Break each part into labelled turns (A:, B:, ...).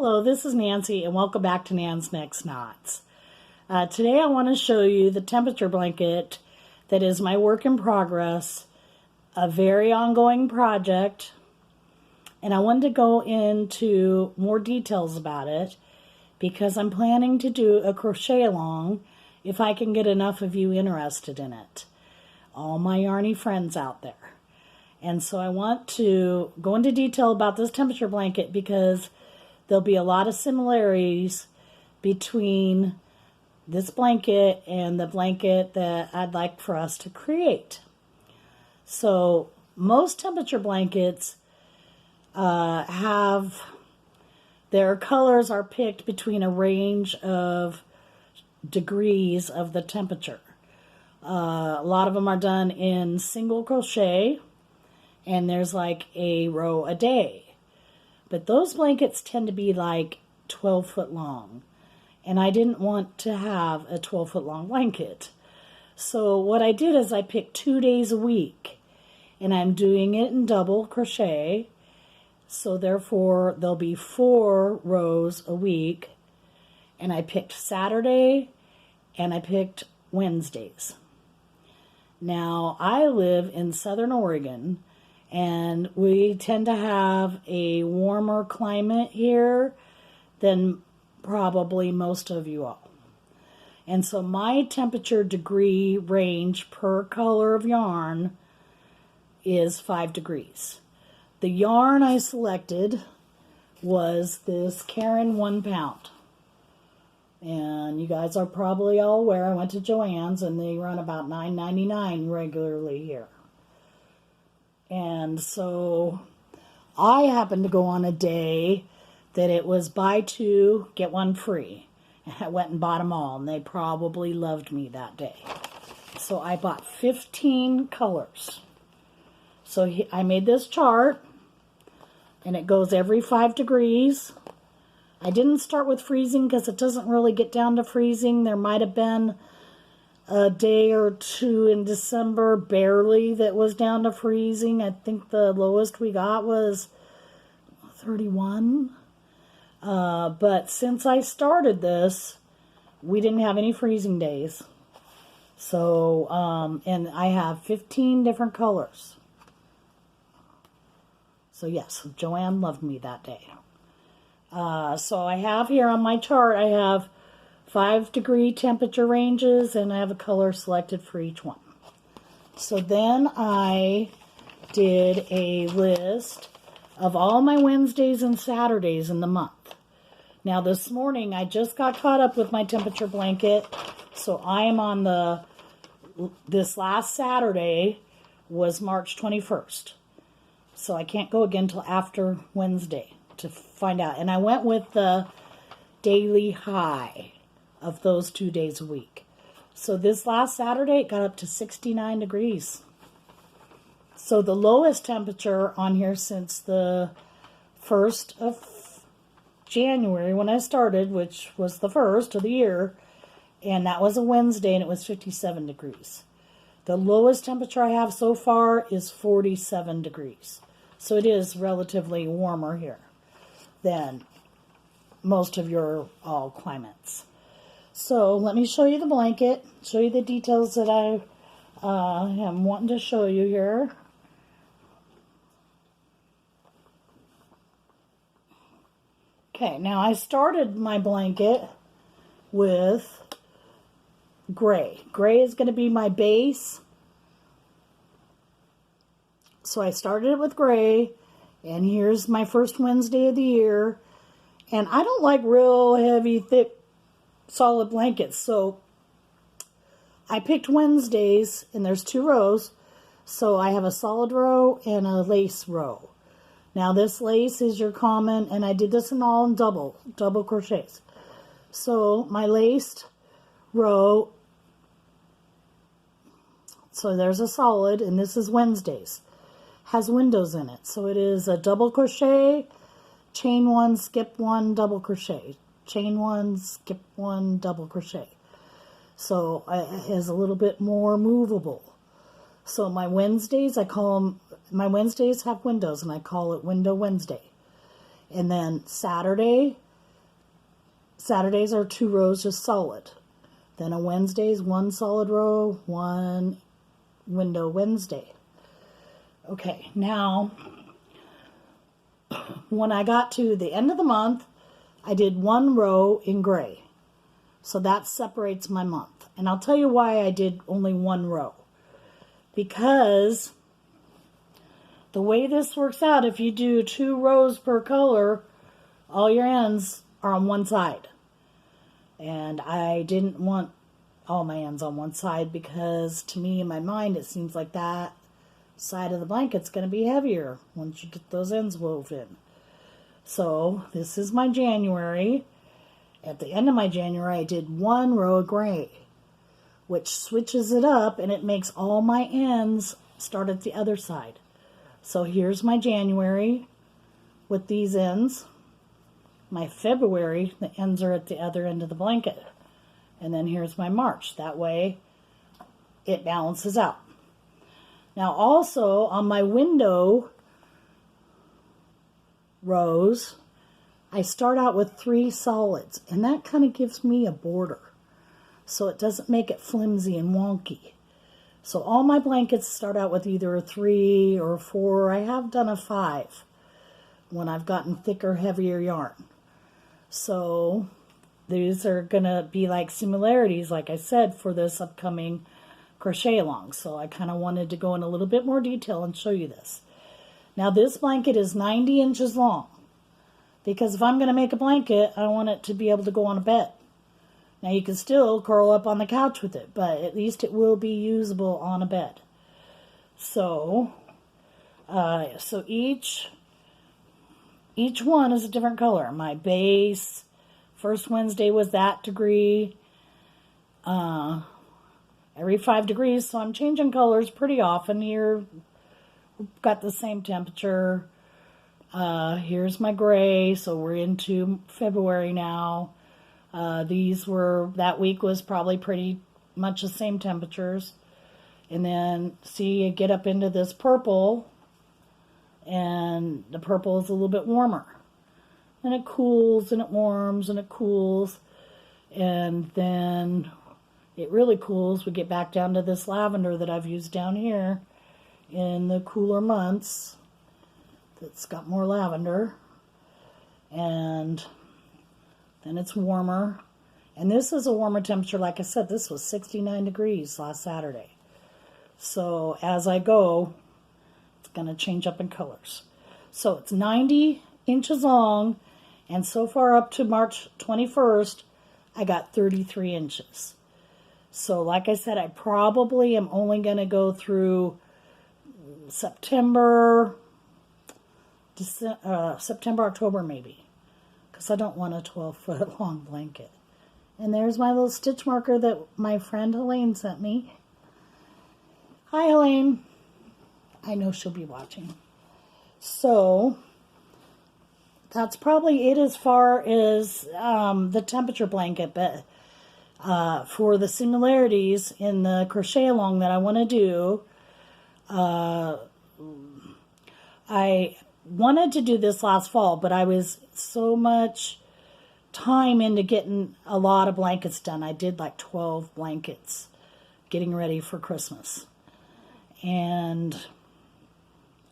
A: Hello, this is Nancy, and welcome back to Nan's Next Knots. Today I want to show you the temperature blanket that is my work in progress, a very ongoing project, and I wanted to go into more details about it because I'm planning to do a crochet along if I can get enough of you interested in it, all my yarny friends out there. And so I want to go into detail about this temperature blanket because there'll be a lot of similarities between this blanket and the blanket that I'd like for us to create. So most temperature blankets have their colors are picked between a range of degrees of the temperature. A lot of them are done in single crochet, and there's like a row a day. But those blankets tend to be like 12 foot long. And I didn't want to have a 12 foot long blanket. So what I did is I picked 2 days a week. And I'm doing it in double crochet. So therefore there'll be 4 rows a week. And I picked Saturday and I picked Wednesdays. Now I live in Southern Oregon. And we tend to have a warmer climate here than probably most of you all. And so my temperature degree range per color of yarn is 5 degrees. The yarn I selected was this Caron 1 pound. And you guys are probably all aware I went to Joann's and they run about $9.99 regularly here. And so I happened to go on a day that it was buy 2, get 1 free. And I went and bought them all, and they probably loved me that day. So I bought 15 colors. So I made this chart, and it goes every 5 degrees. I didn't start with freezing because it doesn't really get down to freezing. There might have been a day or two in December, barely, that was down to freezing. I think the lowest we got was 31. But since I started this, we didn't have any freezing days. So, and I have 15 different colors. So yes, Joann loved me that day. So I have here on my chart, I have 5 degree temperature ranges, and I have a color selected for each one. So then I did a list of all my Wednesdays and Saturdays in the month. Now this morning I just got caught up with my temperature blanket, so I am on this last Saturday was March 21st. So I can't go again till after Wednesday to find out. And I went with the daily high of those 2 days a week. So this last Saturday, it got up to 69 degrees. So the lowest temperature on here since the 1st of January when I started, which was the 1st of the year, and that was a Wednesday, and it was 57 degrees. The lowest temperature I have so far is 47 degrees. So it is relatively warmer here than most of your all climates. So let me show you the blanket, show you the details that I am wanting to show you here. Okay, now I started my blanket with gray. Gray is going to be my base. So I started it with gray, and here's my first Wednesday of the year. And I don't like real heavy, thick, solid blankets, so I picked Wednesdays, and there's 2 rows, so I have a solid row and a lace row. Now this lace is your common, and I did this in all in double crochets. So my laced row, so there's a solid, and this is Wednesdays, has windows in it, so it is a double crochet, chain 1, skip 1, double crochet. Chain 1, skip 1, double crochet. So it is a little bit more movable. So my Wednesdays, I call them, my Wednesdays have windows, and I call it Window Wednesday. And then Saturday Saturdays are 2 rows just solid. Then on Wednesdays, 1 solid row, 1 window Wednesday. Okay, now when I got to the end of the month, I did 1 row in gray. So that separates my month. And I'll tell you why I did only 1 row. Because the way this works out, if you do 2 rows per color, all your ends are on one side. And I didn't want all my ends on one side because to me, in my mind, it seems like that side of the blanket's going to be heavier once you get those ends woven. So this is my January. At the end of my January, I did 1 row of gray, which switches it up and it makes all my ends start at the other side. So here's my January with these ends. My February, the ends are at the other end of the blanket. And then here's my March. That way it balances out. Now also on my window rows, I start out with 3 solids, and that kind of gives me a border, so it doesn't make it flimsy and wonky. So all my blankets start out with either a 3 or 4. I have done a 5 when I've gotten thicker, heavier yarn. So these are going to be like similarities, like I said, for this upcoming crochet along. So I kind of wanted to go in a little bit more detail and show you this. Now this blanket is 90 inches long. Because if I'm going to make a blanket, I want it to be able to go on a bed. Now you can still curl up on the couch with it, but at least it will be usable on a bed. So, each one is a different color. My base, first Wednesday was that degree. Every 5 degrees, so I'm changing colors pretty often. Here, we've got the same temperature. Here's my gray, so we're into February now. That week was probably pretty much the same temperatures. And then, see, you get up into this purple, and the purple is a little bit warmer. And it cools, and it warms, and it cools. And then it really cools. We get back down to this lavender that I've used down here in the cooler months. It's got more lavender, and then it's warmer, and this is a warmer temperature. Like I said, this was 69 degrees last Saturday. So as I go, it's going to change up in colors. So it's 90 inches long, and so far up to March 21st, I got 33 inches. So like I said, I probably am only going to go through September, October maybe, because I don't want a 12-foot long blanket. And there's my little stitch marker that my friend Helene sent me. Hi Helene. I know she'll be watching. So that's probably it as far as the temperature blanket, but for the similarities in the crochet along that I want to do, I wanted to do this last fall, but I was so much time into getting a lot of blankets done. I did like 12 blankets getting ready for Christmas. And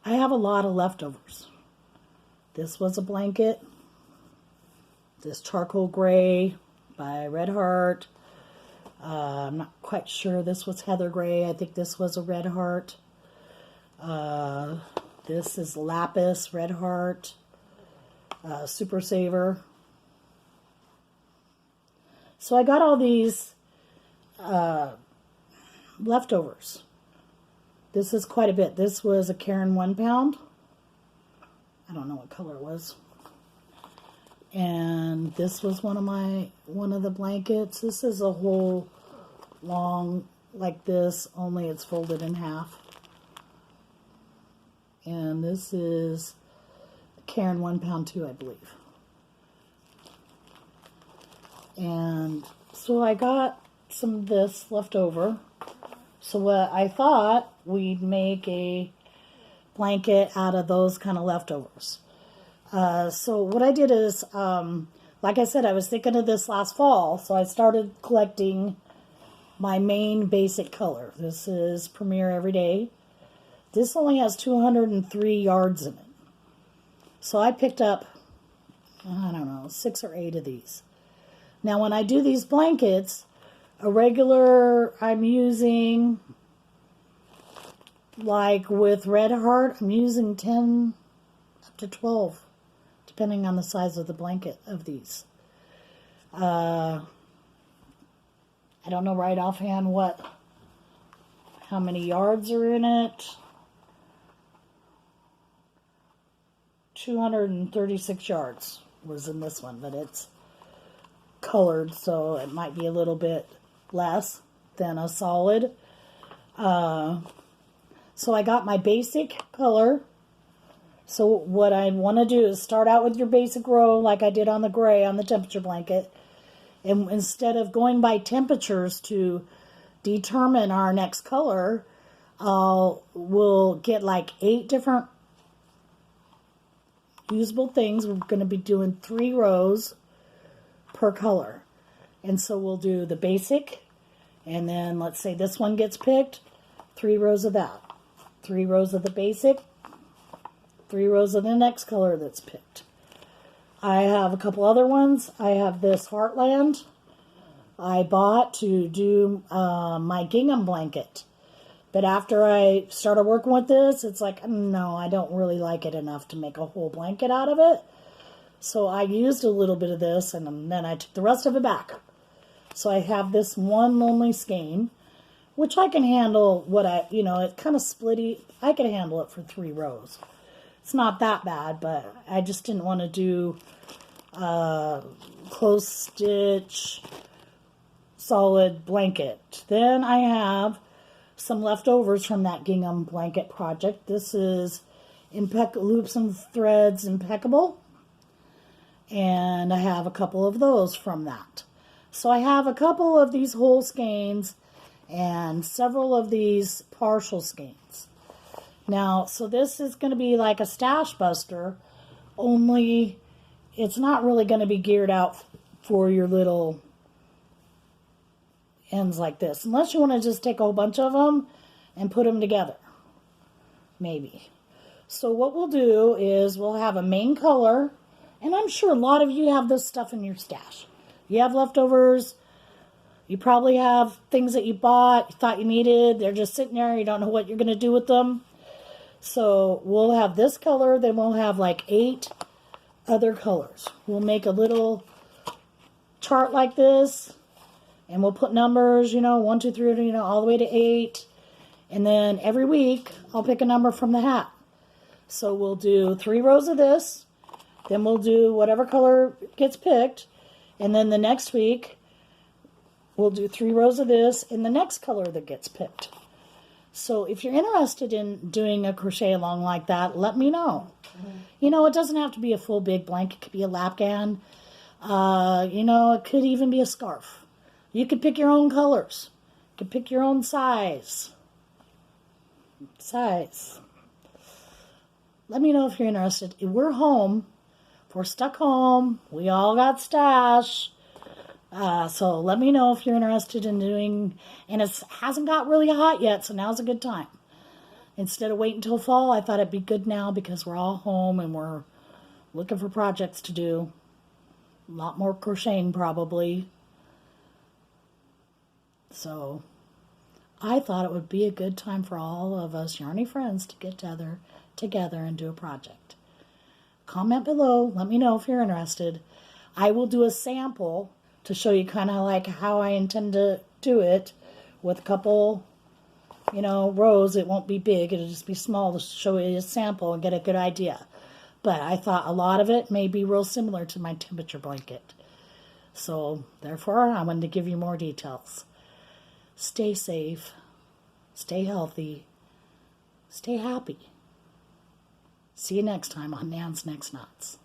A: I have a lot of leftovers. This was a blanket. This charcoal gray by Red Heart. I'm not quite sure. This was Heather Gray. I think this was a Red Heart. This is Lapis, Red Heart, Super Saver. So I got all these leftovers. This is quite a bit. This was a Caron 1 pound. I don't know what color it was. And this was one of the blankets. This is a whole long like this, only it's folded in half. And this is Caron 1 pound 2, I believe. And so I got some of this left over. So what I thought, we'd make a blanket out of those kind of leftovers. So what I did is, like I said, I was thinking of this last fall, so I started collecting my main basic color. This is Premier Everyday. This only has 203 yards in it. So I picked up, I don't know, 6 or 8 of these. Now when I do these blankets, a regular, I'm using, like with Red Heart, I'm using 10 up to 12, depending on the size of the blanket of these. I don't know right offhand how many yards are in it. 236 yards was in this one, but it's colored, so it might be a little bit less than a solid. So I got my basic color. So what I want to do is start out with your basic row like I did on the gray on the temperature blanket. And instead of going by temperatures to determine our next color, we'll get like 8 different usable things. We're going to be doing 3 rows per color. And so we'll do the basic, and then let's say this one gets picked, 3 rows of that. 3 rows of the basic, 3 rows of the next color that's picked. I have a couple other ones. I have this Heartland I bought to do my gingham blanket. But after I started working with this, it's like, no, I don't really like it enough to make a whole blanket out of it. So I used a little bit of this, and then I took the rest of it back. So I have this one lonely skein, which I can handle it's kind of splitty. I can handle it for 3 rows. It's not that bad, but I just didn't want to do close stitch solid blanket. Then I have some leftovers from that gingham blanket project. This is Loops and Threads Impeccable, and I have a couple of those from that. So I have a couple of these whole skeins and several of these partial skeins. Now, so this is going to be like a stash buster, only it's not really going to be geared out for your little ends like this, unless you want to just take a whole bunch of them and put them together, maybe. So what we'll do is we'll have a main color, and I'm sure a lot of you have this stuff in your stash. You have leftovers. You probably have things that you bought, you thought you needed. They're just sitting there. You don't know what you're going to do with them. So we'll have this color. Then we'll have like 8 other colors. We'll make a little chart like this. And we'll put numbers, 1, 2, 3, all the way to 8. And then every week, I'll pick a number from the hat. So we'll do 3 rows of this. Then we'll do whatever color gets picked. And then the next week, we'll do 3 rows of this in the next color that gets picked. So if you're interested in doing a crochet along like that, let me know. Mm-hmm. It doesn't have to be a full big blanket. It could be a lapgan. It could even be a scarf. You could pick your own colors. You could pick your own size. Let me know if you're interested. If we're home. If we're stuck home. We all got stash. So let me know if you're interested in doing, and it hasn't got really hot yet, so now's a good time. Instead of waiting until fall, I thought it'd be good now because we're all home and we're looking for projects to do. A lot more crocheting probably. So I thought it would be a good time for all of us Yarny friends to get together and do a project. Comment below. Let me know if you're interested. I will do a sample to show you kind of like how I intend to do it with a couple, rows. It won't be big. It'll just be small to show you a sample and get a good idea. But I thought a lot of it may be real similar to my temperature blanket. So therefore, I wanted to give you more details. Stay safe. Stay healthy. Stay happy. See you next time on Nan's Next Knots.